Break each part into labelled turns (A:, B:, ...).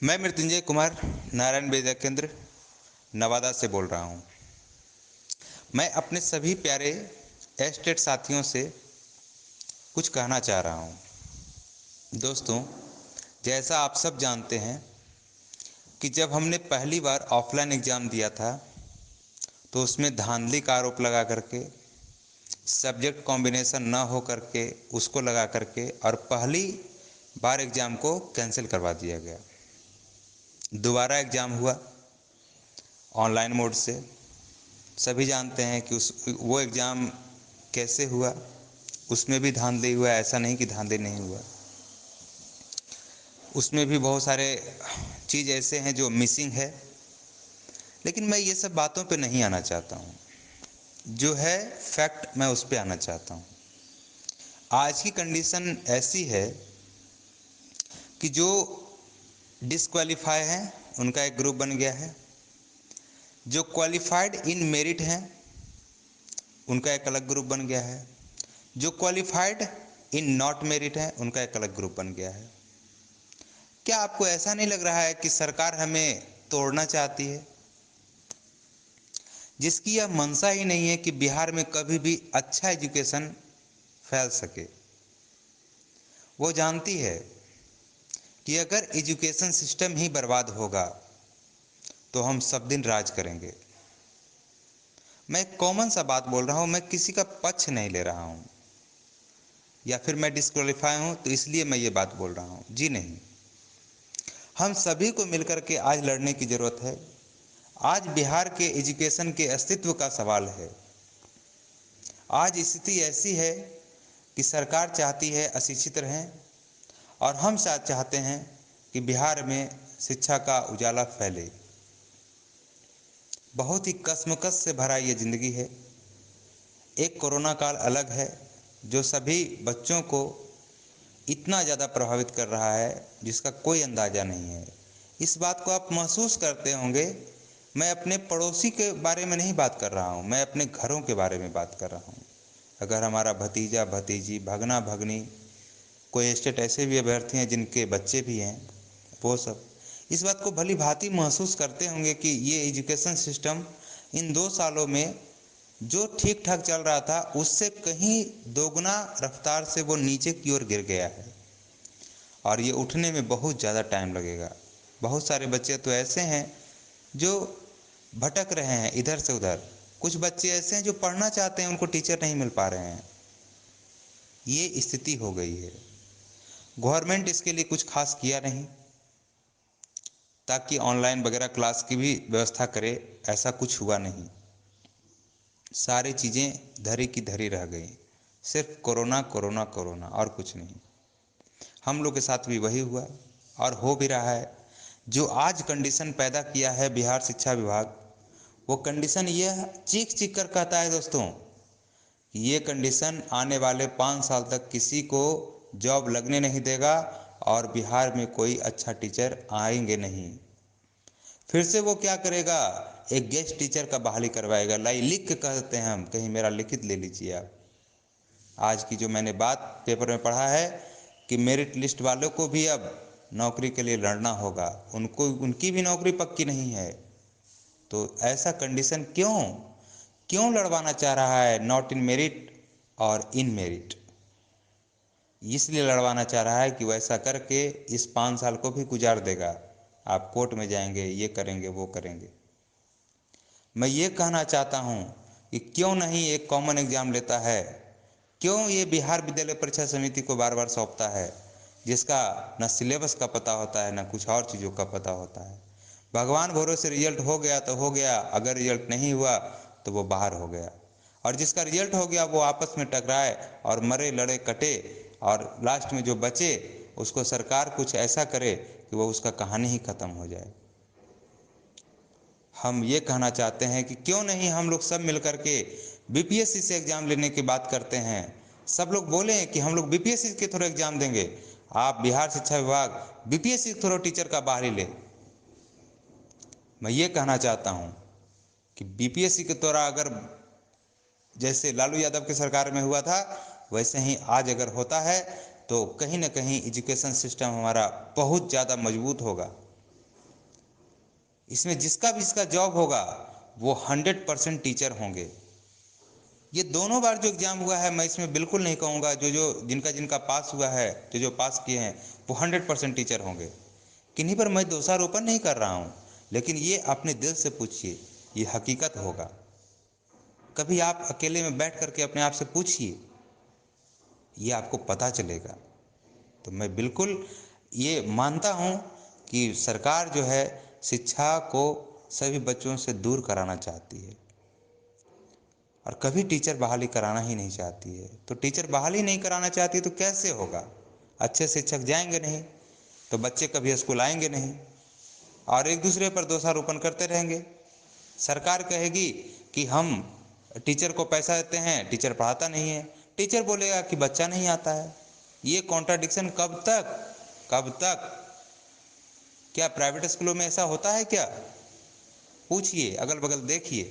A: मैं मृत्युंजय कुमार नारायण विद्या केंद्र नवादा से बोल रहा हूँ। मैं अपने सभी प्यारे एस्टेट साथियों से कुछ कहना चाह रहा हूँ। दोस्तों, जैसा आप सब जानते हैं कि जब हमने पहली बार ऑफलाइन एग्ज़ाम दिया था तो उसमें धांधली का आरोप लगा करके, सब्जेक्ट कॉम्बिनेशन ना हो करके उसको लगा करके और पहली बार एग्ज़ाम को कैंसिल करवा दिया गया। दोबारा एग्ज़ाम हुआ ऑनलाइन मोड से। सभी जानते हैं कि वो एग्ज़ाम कैसे हुआ, उसमें भी धांधली हुआ। ऐसा नहीं कि धांधली नहीं हुआ, उसमें भी बहुत सारे चीज़ ऐसे हैं जो मिसिंग है। लेकिन मैं ये सब बातों पे नहीं आना चाहता हूँ। जो है फैक्ट, मैं उस पे आना चाहता हूँ। आज की कंडीशन ऐसी है कि जो डिसक्वालीफाई हैं उनका एक ग्रुप बन गया है, जो क्वालिफाइड इन मेरिट हैं उनका एक अलग ग्रुप बन गया है, जो क्वालिफाइड इन नॉट मेरिट हैं उनका एक अलग ग्रुप बन गया है। क्या आपको ऐसा नहीं लग रहा है कि सरकार हमें तोड़ना चाहती है, जिसकी यह मंशा ही नहीं है कि बिहार में कभी भी अच्छा एजुकेशन फैल सके? वो जानती है कि अगर एजुकेशन सिस्टम ही बर्बाद होगा तो हम सब दिन राज करेंगे। मैं एक कॉमन सा बात बोल रहा हूँ, मैं किसी का पक्ष नहीं ले रहा हूँ या फिर मैं डिस्क्वालीफाई हूँ तो इसलिए मैं ये बात बोल रहा हूँ। जी नहीं, हम सभी को मिलकर के आज लड़ने की ज़रूरत है। आज बिहार के एजुकेशन के अस्तित्व का सवाल है। आज स्थिति ऐसी है कि सरकार चाहती है अशिक्षित रहें और हम साथ चाहते हैं कि बिहार में शिक्षा का उजाला फैले। बहुत ही कश्मकश से भरा ये ज़िंदगी है। एक कोरोना काल अलग है जो सभी बच्चों को इतना ज़्यादा प्रभावित कर रहा है जिसका कोई अंदाज़ा नहीं है। इस बात को आप महसूस करते होंगे। मैं अपने पड़ोसी के बारे में नहीं बात कर रहा हूँ, मैं अपने घरों के बारे में बात कर रहा हूँ। अगर हमारा भतीजा भतीजी, भगना भगनी, कोई स्टेट ऐसे भी अभ्यर्थी हैं जिनके बच्चे भी हैं, वो सब इस बात को भली भांति महसूस करते होंगे कि ये एजुकेशन सिस्टम इन 2 सालों में जो ठीक ठाक चल रहा था उससे कहीं दोगुना रफ्तार से वो नीचे की ओर गिर गया है और ये उठने में बहुत ज़्यादा टाइम लगेगा। बहुत सारे बच्चे तो ऐसे हैं जो भटक रहे हैं इधर से उधर। कुछ बच्चे ऐसे हैं जो पढ़ना चाहते हैं, उनको टीचर नहीं मिल पा रहे हैं। ये स्थिति हो गई है। गवर्नमेंट इसके लिए कुछ खास किया नहीं ताकि ऑनलाइन वगैरह क्लास की भी व्यवस्था करे, ऐसा कुछ हुआ नहीं। सारी चीज़ें धरी की धरी रह गई। सिर्फ कोरोना कोरोना कोरोना और कुछ नहीं। हम लोग के साथ भी वही हुआ और हो भी रहा है। जो आज कंडीशन पैदा किया है बिहार शिक्षा विभाग, वो कंडीशन ये चीख चीख कर कहता है दोस्तों, ये कंडीशन आने वाले 5 साल तक किसी को जॉब लगने नहीं देगा और बिहार में कोई अच्छा टीचर आएंगे नहीं। फिर से वो क्या करेगा, एक गेस्ट टीचर का बहाली करवाएगा। लाई लिख के कहते हैं हम, कहीं मेरा लिखित ले लीजिए आप। आज की जो मैंने बात पेपर में पढ़ा है कि मेरिट लिस्ट वालों को भी अब नौकरी के लिए लड़ना होगा, उनको उनकी भी नौकरी पक्की नहीं है। तो ऐसा कंडीशन क्यों क्यों लड़वाना चाह रहा है नॉट इन मेरिट और इन मेरिट? इसलिए लड़वाना चाह रहा है कि वैसा करके इस 5 साल को भी गुजार देगा। आप कोर्ट में जाएंगे, ये करेंगे वो करेंगे। मैं ये कहना चाहता हूँ कि क्यों नहीं एक कॉमन एग्ज़ाम लेता है, क्यों ये बिहार विद्यालय परीक्षा समिति को बार बार सौंपता है, जिसका न सिलेबस का पता होता है न कुछ और चीज़ों का पता होता है। भगवान भरोसे रिजल्ट हो गया तो हो गया, अगर रिजल्ट नहीं हुआ तो वो बाहर हो गया। और जिसका रिजल्ट हो गया वो आपस में टकराए और मरे लड़े कटे और लास्ट में जो बचे उसको सरकार कुछ ऐसा करे कि वो उसका कहानी ही ख़त्म हो जाए। हम ये कहना चाहते हैं कि क्यों नहीं हम लोग सब मिलकर के बीपीएससी से एग्ज़ाम लेने की बात करते हैं। सब लोग बोलें कि हम लोग बीपीएससी के थ्रू एग्ज़ाम देंगे। आप बिहार शिक्षा विभाग बीपीएससी के थ्रू टीचर का बाहरी ले। मैं ये कहना चाहता हूँ कि बीपीएससी के द्वारा अगर जैसे लालू यादव की सरकार में हुआ था वैसे ही आज अगर होता है तो कहीं ना कहीं एजुकेशन सिस्टम हमारा बहुत ज़्यादा मजबूत होगा। इसमें जिसका जॉब होगा वो 100% टीचर होंगे। ये दोनों बार जो एग्ज़ाम हुआ है, मैं इसमें बिल्कुल नहीं कहूँगा जिनका जिनका पास हुआ है, जो पास किए हैं वो 100% टीचर होंगे। किन्हीं पर मैं दोषारोपण नहीं कर रहा हूँ, लेकिन ये अपने दिल से पूछिए, ये हकीकत होगा। कभी आप अकेले में बैठ करके अपने आप से पूछिए, ये आपको पता चलेगा। तो मैं बिल्कुल ये मानता हूँ कि सरकार जो है शिक्षा को सभी बच्चों से दूर कराना चाहती है और कभी टीचर बहाली कराना ही नहीं चाहती है। तो टीचर बहाली नहीं कराना चाहती तो कैसे होगा? अच्छे शिक्षक जाएंगे नहीं तो बच्चे कभी स्कूल आएंगे नहीं और एक दूसरे पर दोषारोपण करते रहेंगे। सरकार कहेगी कि हम टीचर को पैसा देते हैं, टीचर पढ़ाता नहीं है। टीचर बोलेगा कि बच्चा नहीं आता है। ये कॉन्ट्राडिक्शन कब तक, कब तक? क्या प्राइवेट स्कूलों में ऐसा होता है क्या? पूछिए, अगल बगल देखिए,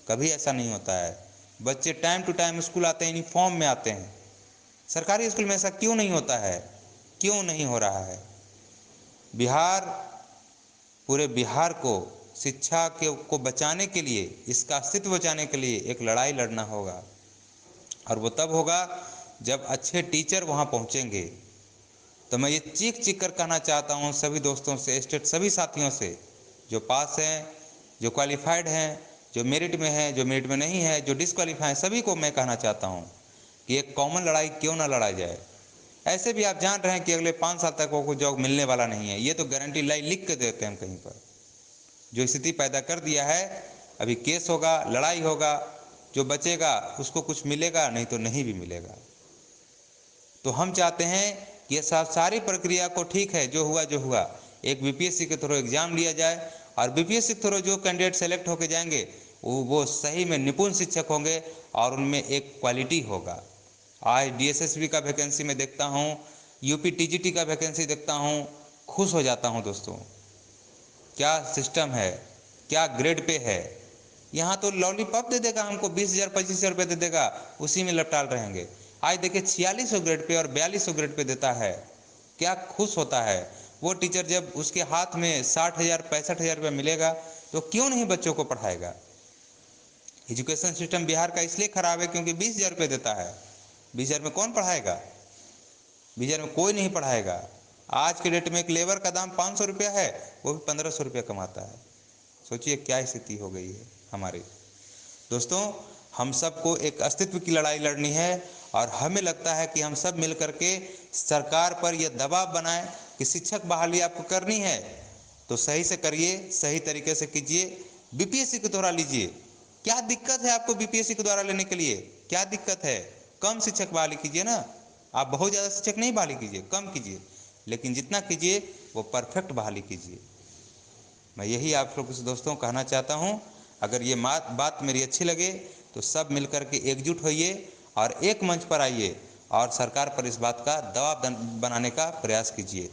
A: कभी ऐसा नहीं होता है। बच्चे टाइम टू टाइम स्कूल आते हैं, यूनिफॉर्म में आते हैं। सरकारी स्कूल में ऐसा क्यों नहीं होता है? क्यों नहीं हो रहा है? पूरे बिहार को शिक्षा को बचाने के लिए, इसका अस्तित्व बचाने के लिए एक लड़ाई लड़ना होगा और वो तब होगा जब अच्छे टीचर वहाँ पहुँचेंगे। तो मैं ये चीख चीख कर कहना चाहता हूँ सभी दोस्तों से, स्टेट सभी साथियों से, जो पास हैं, जो क्वालिफाइड हैं, जो मेरिट में हैं, जो मेरिट में नहीं है, जो डिसक्वालीफाई हैं, सभी को मैं कहना चाहता हूँ कि एक कॉमन लड़ाई क्यों ना लड़ा जाए। ऐसे भी आप जान रहे हैं कि अगले 5 साल तक वो जॉब मिलने वाला नहीं है। ये तो गारंटी लिख के देते हैं हम कहीं पर। जो स्थिति पैदा कर दिया है, अभी केस होगा, लड़ाई होगा, जो बचेगा उसको कुछ मिलेगा, नहीं तो नहीं भी मिलेगा। तो हम चाहते हैं कि ये सारी प्रक्रिया को, ठीक है जो हुआ, एक बीपीएससी के थ्रू एग्ज़ाम लिया जाए और बीपीएससी के थ्रू जो कैंडिडेट सेलेक्ट होकर जाएंगे वो सही में निपुण शिक्षक होंगे और उनमें एक क्वालिटी होगा। आज डीएसएसबी का वैकेंसी में देखता हूँ, यूपी टीजीटी का वैकेंसी देखता हूँ, खुश हो जाता हूँ दोस्तों। क्या सिस्टम है, क्या ग्रेड पे है। यहाँ तो लॉलीपॉप दे देगा हमको, 20,000 25,000 रुपये दे देगा, उसी में लपटाल रहेंगे। आज देखिए 4600 ग्रेड पे और 4200 ग्रेड पे देता है, क्या खुश होता है वो टीचर जब उसके हाथ में 60,000 65,000 रुपये मिलेगा तो क्यों नहीं बच्चों को पढ़ाएगा। एजुकेशन सिस्टम बिहार का इसलिए ख़राब है क्योंकि 20,000 रुपये देता है। 20,000 में कौन पढ़ाएगा? 20,000 में कोई नहीं पढ़ाएगा। आज के डेट में एक लेबर का दाम 500 रुपया है, वो भी 1500 रुपया कमाता है। सोचिए क्या स्थिति हो गई है हमारी। दोस्तों, हम सबको एक अस्तित्व की लड़ाई लड़नी है और हमें लगता है कि हम सब मिल करके सरकार पर यह दबाव बनाएं कि शिक्षक बहाली आपको करनी है तो सही से करिए, सही तरीके से कीजिए, बीपीएससी के द्वारा लीजिए। क्या दिक्कत है आपको बीपीएससी के द्वारा लेने के लिए? क्या दिक्कत है? कम शिक्षक बहाली कीजिए ना। आप बहुत ज़्यादा शिक्षक नहीं बहाली कीजिए, कम कीजिए, लेकिन जितना कीजिए वो परफेक्ट बहाली कीजिए। मैं यही आप लोगों से दोस्तों कहना चाहता हूँ। अगर ये बात मेरी अच्छी लगे तो सब मिलकर के एकजुट होइए और एक मंच पर आइए और सरकार पर इस बात का दबाव बनाने का प्रयास कीजिए।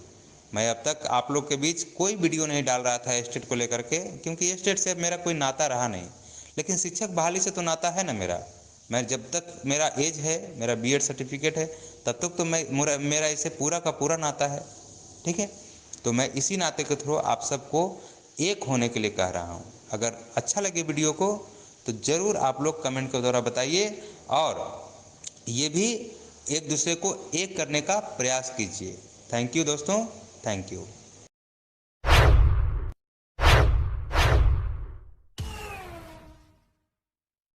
A: मैं अब तक आप लोग के बीच कोई वीडियो नहीं डाल रहा था स्टेट को लेकर के, क्योंकि स्टेट से मेरा कोई नाता रहा नहीं, लेकिन शिक्षक बहाली से तो नाता है ना मेरा। मैं जब तक मेरा एज है, मेरा बीएड सर्टिफिकेट है, तब तक तो मेरा इसे पूरा का पूरा नाता है। ठीक है, तो मैं इसी नाते के थ्रू आप सबको एक होने के लिए कह रहा हूँ। अगर अच्छा लगे वीडियो को तो ज़रूर आप लोग कमेंट के द्वारा बताइए और ये भी एक दूसरे को एक करने का प्रयास कीजिए। थैंक यू दोस्तों, थैंक यू।